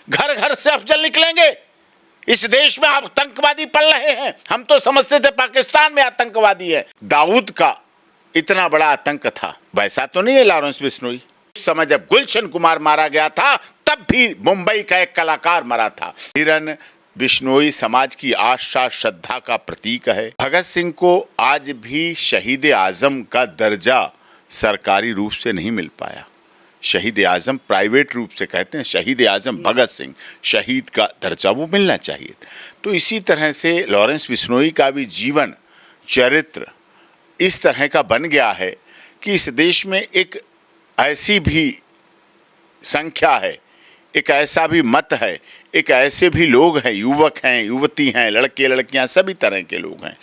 घर घर से अफजल निकलेंगे। इस देश में आतंकवादी पल रहे हैं। हम तो समझते थे पाकिस्तान में आतंकवादी है। दाऊद का इतना बड़ा आतंक था, वैसा तो नहीं है लॉरेंस बिश्नोई। उस समय जब गुलशन कुमार मारा गया था तब भी मुंबई का एक कलाकार मरा था। हिरन बिश्नोई समाज की आस्था श्रद्धा का प्रतीक है। भगत सिंह को आज भी शहीद आजम का दर्जा सरकारी रूप से नहीं मिल पाया। शहीद आजम प्राइवेट रूप से कहते हैं, शहीद आजम भगत सिंह, शहीद का दर्जा वो मिलना चाहिए। तो इसी तरह से लॉरेंस बिश्नोई का भी जीवन चरित्र इस तरह का बन गया है कि इस देश में एक ऐसी भी संख्या है, एक ऐसा भी मत है, एक ऐसे भी लोग हैं, युवक हैं, युवती हैं, लड़के लड़कियां, सभी तरह के लोग हैं।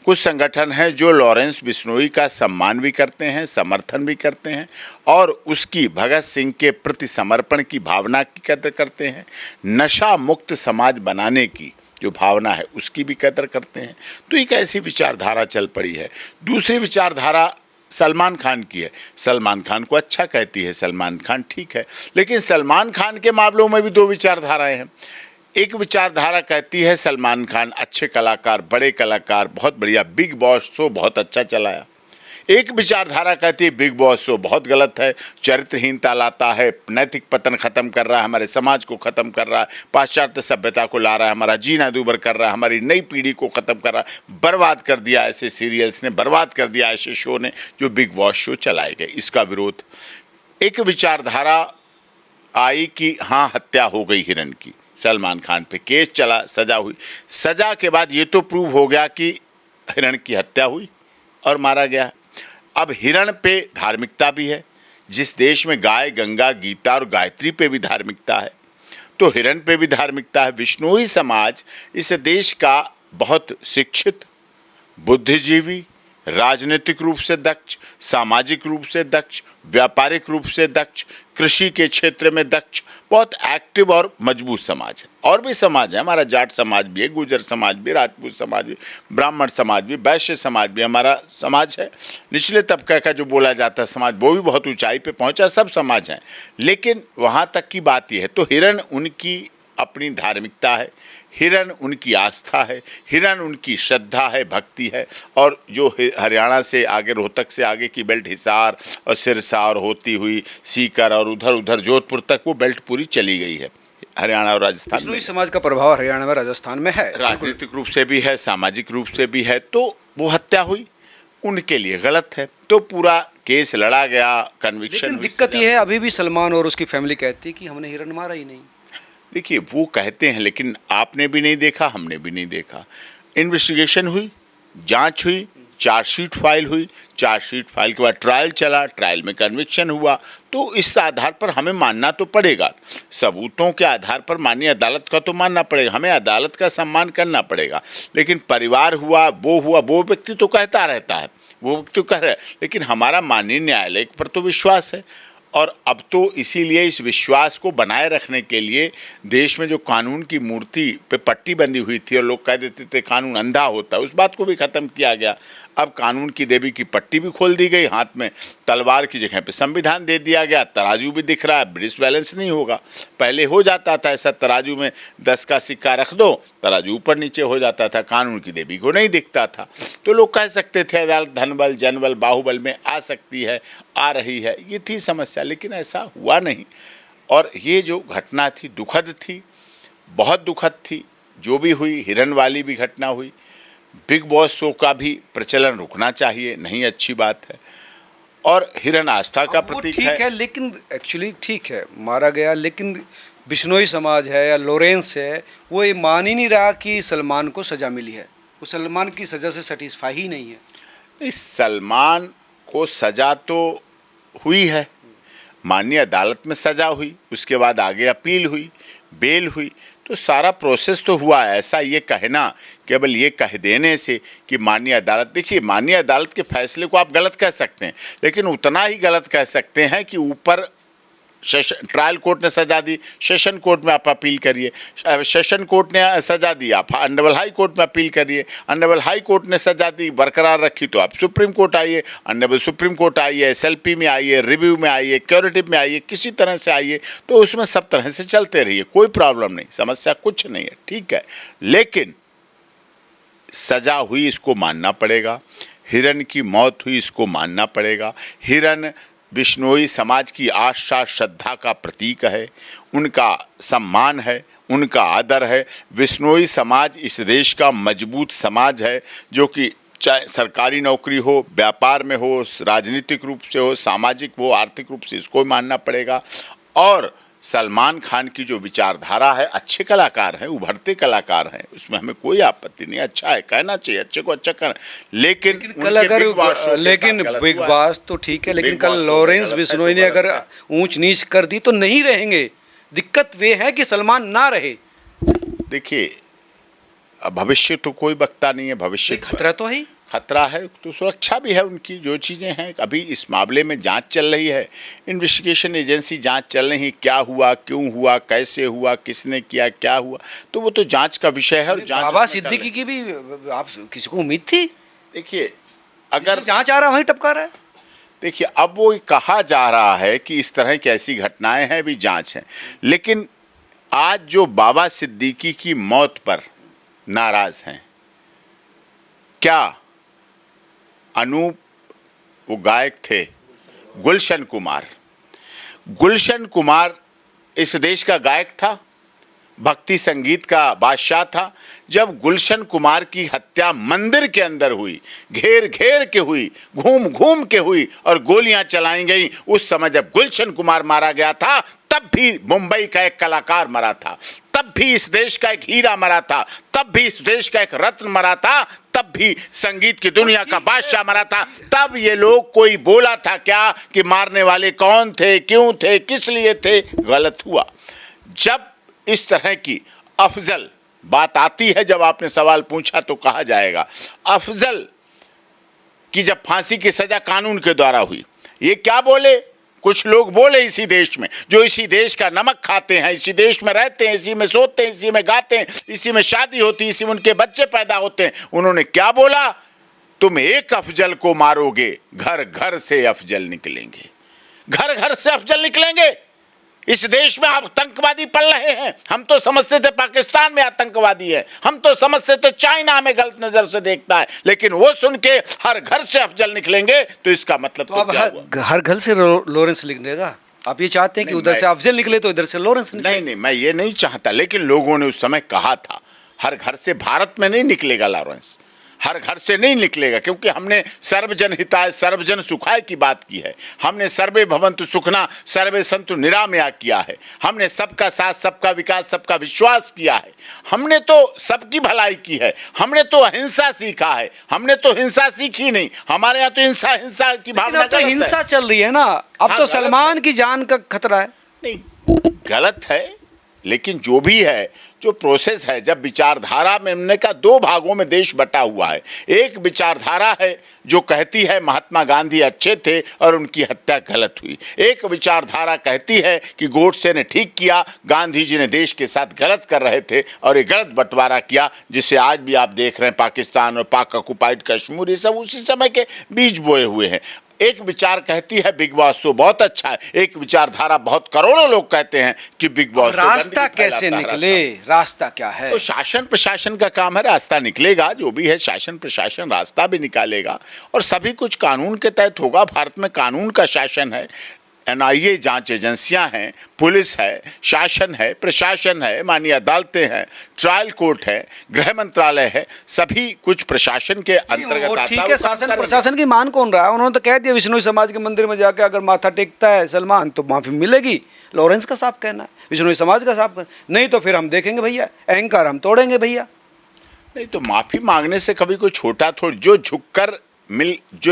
कुछ संगठन हैं जो लॉरेंस बिश्नोई का सम्मान भी करते हैं, समर्थन भी करते हैं और उसकी भगत सिंह के प्रति समर्पण की भावना की कदर करते हैं। नशा मुक्त समाज बनाने की जो भावना है उसकी भी कदर करते हैं। तो एक ऐसी विचारधारा चल पड़ी है। दूसरी विचारधारा सलमान खान की है। सलमान खान को अच्छा कहती है, सलमान खान ठीक है, लेकिन सलमान खान के मामलों में भी दो विचारधाराएं हैं। एक विचारधारा कहती है सलमान खान अच्छे कलाकार, बड़े कलाकार, बहुत बढ़िया, बिग बॉस शो बहुत अच्छा चलाया। एक विचारधारा कहती है बिग बॉस शो बहुत गलत है, चरित्रहीनता लाता है, नैतिक पतन खत्म कर रहा है, हमारे समाज को खत्म कर रहा है, पाश्चात्य सभ्यता को ला रहा है, हमारा जीना दूभर कर रहा है, हमारी नई पीढ़ी को खत्म कर रहा है। बर्बाद कर दिया ऐसे सीरियल्स ने, बर्बाद कर दिया ऐसे शो ने जो बिग बॉस शो चलाए गए, इसका विरोध। एक विचारधारा आई कि हाँ हत्या हो गई हिरन की, सलमान खान पे केस चला, सजा हुई। सजा के बाद ये तो प्रूव हो गया कि हिरण की हत्या हुई और मारा गया। अब हिरण पे धार्मिकता भी है। जिस देश में गाय, गंगा, गीता और गायत्री पे भी धार्मिकता है तो हिरण पे भी धार्मिकता है। बिश्नोई समाज इस देश का बहुत शिक्षित, बुद्धिजीवी, राजनीतिक रूप से दक्ष, सामाजिक रूप से दक्ष, व्यापारिक रूप से दक्ष, कृषि के क्षेत्र में दक्ष, बहुत एक्टिव और मजबूत समाज है। और भी समाज है, हमारा जाट समाज भी है, गुर्जर समाज भी, राजपूत समाज भी, ब्राह्मण समाज भी, वैश्य समाज भी हमारा समाज है। निचले तबके का जो बोला जाता है समाज वो भी बहुत ऊंचाई पे पहुंचा, सब समाज हैं। लेकिन वहाँ तक की बात यह है, तो हिरण उनकी अपनी धार्मिकता है, हिरण उनकी आस्था है, हिरण उनकी श्रद्धा है, भक्ति है। और जो हरियाणा से आगे, रोहतक से आगे की बेल्ट, हिसार और सिरसा और होती हुई सीकर और उधर उधर जोधपुर तक वो बेल्ट पूरी चली गई है हरियाणा और राजस्थान में। समाज का प्रभाव हरियाणा में, राजस्थान में है, राजनीतिक रूप से भी है, सामाजिक रूप से भी है। तो वो हत्या हुई, उनके लिए गलत है, तो पूरा केस लड़ा गया, कन्विक्शन। लेकिन दिक्कत ये है, अभी भी सलमान और उसकी फैमिली कहती है कि हमने हिरन मारा ही नहीं। देखिए वो कहते हैं, लेकिन आपने भी नहीं देखा, हमने भी नहीं देखा। इन्वेस्टिगेशन हुई, जांच हुई, चार्जशीट फाइल हुई, चार्जशीट फाइल के बाद ट्रायल चला, ट्रायल में कन्विक्शन हुआ। तो इस आधार पर हमें मानना तो पड़ेगा, सबूतों के आधार पर माननीय अदालत का तो मानना पड़ेगा, हमें अदालत का सम्मान करना पड़ेगा। लेकिन परिवार हुआ, वो व्यक्ति तो कहता रहता है, वो व्यक्ति तो कह रहा है, लेकिन हमारा माननीय न्यायालय पर तो विश्वास है। और अब तो इसीलिए इस विश्वास को बनाए रखने के लिए देश में जो कानून की मूर्ति पे पट्टी बंधी हुई थी और लोग कह देते थे कानून अंधा होता है, उस बात को भी ख़त्म किया गया। अब कानून की देवी की पट्टी भी खोल दी गई, हाथ में तलवार की जगह पे संविधान दे दिया गया, तराजू भी दिख रहा है, ब्रिज बैलेंस नहीं होगा। पहले हो जाता था ऐसा, तराजू में 10 का सिक्का रख दो, तराजू ऊपर नीचे हो जाता था, कानून की देवी को नहीं दिखता था। तो लोग कह सकते थे अदालत धनबल, जनबल, बाहुबल में आ सकती है, आ रही है, ये थी समस्या। लेकिन ऐसा हुआ नहीं। और ये जो घटना थी दुखद थी, बहुत दुखद थी, जो भी हुई। हिरन वाली भी घटना हुई। बिग बॉस शो का भी प्रचलन रुकना चाहिए, नहीं अच्छी बात है। और हिरन आस्था का प्रतीक है। लेकिन एक्चुअली ठीक है, मारा गया, लेकिन बिश्नोई समाज है या लॉरेंस है, वो ये मान ही नहीं रहा कि सलमान को सज़ा मिली है। वो सलमान की सज़ा से सेटिस्फाई ही नहीं है। इस सलमान को सज़ा तो हुई है, माननीय अदालत में सज़ा हुई, उसके बाद आगे अपील हुई, बेल हुई, तो सारा प्रोसेस तो हुआ है। ऐसा ये कहना, केवल ये कह देने से कि माननीय अदालत, देखिए माननीय अदालत के फैसले को आप गलत कह सकते हैं, लेकिन उतना ही गलत कह सकते हैं कि ऊपर ट्रायल कोर्ट ने सजा दी, सेशन कोर्ट में आप अपील करिए। सेशन कोर्ट ने सजा दी, आप ऑनरेबल हाई कोर्ट में अपील करिए। ऑनरेबल हाई कोर्ट ने सजा दी, बरकरार रखी तो आप सुप्रीम कोर्ट आइए। ऑनरेबल सुप्रीम कोर्ट आइए, SLP में आइए, रिव्यू में आइए, क्यूरेटिव में आइए, किसी तरह से आइए, तो उसमें सब तरह से चलते रहिए, कोई प्रॉब्लम नहीं, समस्या कुछ नहीं है, ठीक है। लेकिन सजा हुई इसको मानना पड़ेगा, हिरन की मौत हुई इसको मानना पड़ेगा। हिरन बिश्नोई समाज की आस्था श्रद्धा का प्रतीक है, उनका सम्मान है, उनका आदर है। बिश्नोई समाज इस देश का मजबूत समाज है, जो कि चाहे सरकारी नौकरी हो, व्यापार में हो, राजनीतिक रूप से हो, सामाजिक हो, आर्थिक रूप से, इसको मानना पड़ेगा। और सलमान खान की जो विचारधारा है, अच्छे कलाकार हैं, उभरते कलाकार हैं, उसमें हमें कोई आपत्ति नहीं, अच्छा है, कहना चाहिए, अच्छे को अच्छा कहना। लेकिन कल अगर बिग बॉस तो ठीक है, लेकिन कल लॉरेंस बिश्नोई ने अगर ऊंच नीच कर दी तो नहीं रहेंगे। दिक्कत वे है कि सलमान ना रहे। देखिए, भविष्य तो कोई बकता नहीं है, भविष्य खतरा तो है, खतरा है, तो सुरक्षा भी है उनकी, जो चीज़ें हैं। अभी इस मामले में जांच चल रही है, इन्वेस्टिगेशन एजेंसी जांच चल रही है, क्या हुआ, क्यों हुआ, कैसे हुआ, किसने किया, क्या हुआ, तो वो तो जांच का विषय है। और जांच बाबा सिद्दीकी की भी आप किसी को उम्मीद थी? देखिए, अगर जांच आ रहा वहीं टपका रहा है। देखिए, अब वो कहा जा रहा है कि इस तरह की ऐसी घटनाएं हैं, भी जांच है, लेकिन आज जो बाबा सिद्दीकी की मौत पर नाराज हैं, क्या अनूप, वो गायक थे गुलशन कुमार, गुलशन कुमार इस देश का गायक था, भक्ति संगीत का बादशाह था। जब गुलशन कुमार की हत्या मंदिर के अंदर हुई, घेर घेर के हुई, घूम घूम के हुई और गोलियां चलाई गई, उस समय जब गुलशन कुमार मारा गया था, तब भी मुंबई का एक कलाकार मरा था, तब भी इस देश का एक हीरा मरा था, तब भी इस देश का एक रत्न मरा था, तब भी संगीत की दुनिया का बादशाह मरा था। तब ये लोग, कोई बोला था क्या कि मारने वाले कौन थे, क्यों थे, किस लिए थे? गलत हुआ। जब इस तरह की अफजल बात आती है, जब आपने सवाल पूछा तो कहा जाएगा अफजल की जब फांसी की सजा कानून के द्वारा हुई, ये क्या बोले? कुछ लोग बोले इसी देश में, जो इसी देश का नमक खाते हैं, इसी देश में रहते हैं, इसी में सोते हैं, इसी में गाते हैं, इसी में शादी होती है, इसी में उनके बच्चे पैदा होते हैं। उन्होंने क्या बोला? तुम एक अफजल को मारोगे, घर घर से अफजल निकलेंगे, घर घर से अफजल निकलेंगे। इस देश में आतंकवादी पल रहे हैं। हम तो समझते थे पाकिस्तान में आतंकवादी है, हम तो समझते थे चाइना हमें गलत नजर से देखता है, लेकिन वो सुन के हर घर से अफजल निकलेंगे, तो इसका मतलब तो अब हर घर से लॉरेंस निकलेगा? आप ये चाहते हैं कि उधर से अफजल निकले तो इधर से लॉरेंस निकले? नहीं, मैं ये नहीं चाहता, लेकिन लोगों ने उस समय कहा था हर घर से भारत में नहीं निकलेगा लॉरेंस, हर घर से नहीं निकलेगा, क्योंकि हमने सर्वजन हिताय सर्वजन सुखाय की बात की है, हमने सर्वे भवन्तु सुखना सर्वे सन्तु निरामया किया है, हमने सबका साथ, सबका विकास, सबका विश्वास किया है, हमने तो सबकी भलाई की है, हमने तो अहिंसा सीखा है, हमने तो हिंसा सीखी नहीं। हमारे यहाँ तो हिंसा की भावना, तो हिंसा चल रही है ना, अब तो सलमान की जान का खतरा है। नहीं, गलत है, लेकिन जो भी है, जो प्रोसेस है, जब विचारधारा में हमने कहा दो भागों में देश बटा हुआ है। एक विचारधारा है जो कहती है महात्मा गांधी अच्छे थे और उनकी हत्या गलत हुई, एक विचारधारा कहती है कि गोडसे ने ठीक किया, गांधी जी ने देश के साथ गलत कर रहे थे और ये गलत बंटवारा किया, जिसे आज भी आप देख रहे हैं पाकिस्तान और पाक ऑक्युपाइड कश्मीर, ये सब उसी समय के बीज बोए हुए हैं। एक विचार कहती है बिग बॉस शो बहुत अच्छा है, एक विचारधारा बहुत करोड़ों लोग कहते हैं कि बिग बॉस शो रास्ता कैसे निकले, रास्ता क्या है? तो शासन प्रशासन का काम है, रास्ता निकलेगा, जो भी है शासन प्रशासन रास्ता भी निकालेगा और सभी कुछ कानून के तहत होगा। भारत में कानून का शासन है, NIA जांच एजेंसियां हैं, पुलिस है, शासन है, प्रशासन है, माननीय अदालतें हैं, ट्रायल कोर्ट है, गृह मंत्रालय है, सभी कुछ प्रशासन के अंतर्गत आता है। ठीक है, शासन प्रशासन की मान कौन रहा है? उन्होंने तो कह दिया बिश्नोई समाज के मंदिर में जाकर अगर माथा टेकता है सलमान तो माफी मिलेगी। लॉरेंस का साफ कहना है, बिश्नोई समाज का साफ कहना, नहीं तो फिर हम देखेंगे भैया, अहंकार हम तोड़ेंगे भैया। नहीं तो माफी मांगने से कभी कोई छोटा थोड़ी, जो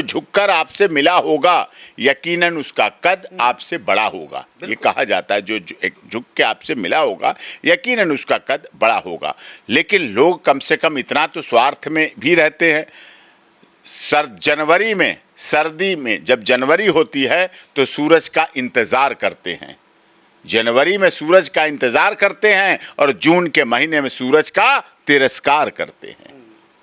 झुककर आपसे मिला होगा यकीनन उसका कद आपसे बड़ा होगा, ये कहा जाता है। जो झुक के आपसे मिला होगा यकीनन उसका कद बड़ा होगा। लेकिन लोग कम से कम इतना तो स्वार्थ में भी रहते हैं। जनवरी में, सर्दी में जब जनवरी होती है तो सूरज का इंतजार करते हैं, जनवरी में सूरज का इंतजार करते हैं और जून के महीने में सूरज का तिरस्कार करते हैं,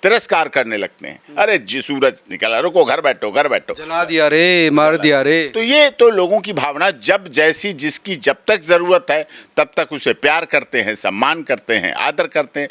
तिरस्कार करने लगते हैं। अरे जी सूरज निकला, रुको, घर बैठो, घर बैठो, जला दिया रे, मार दिया रे। तो ये तो लोगों की भावना, जब जैसी जिसकी जब तक जरूरत है तब तक उसे प्यार करते हैं, सम्मान करते हैं, आदर करते हैं।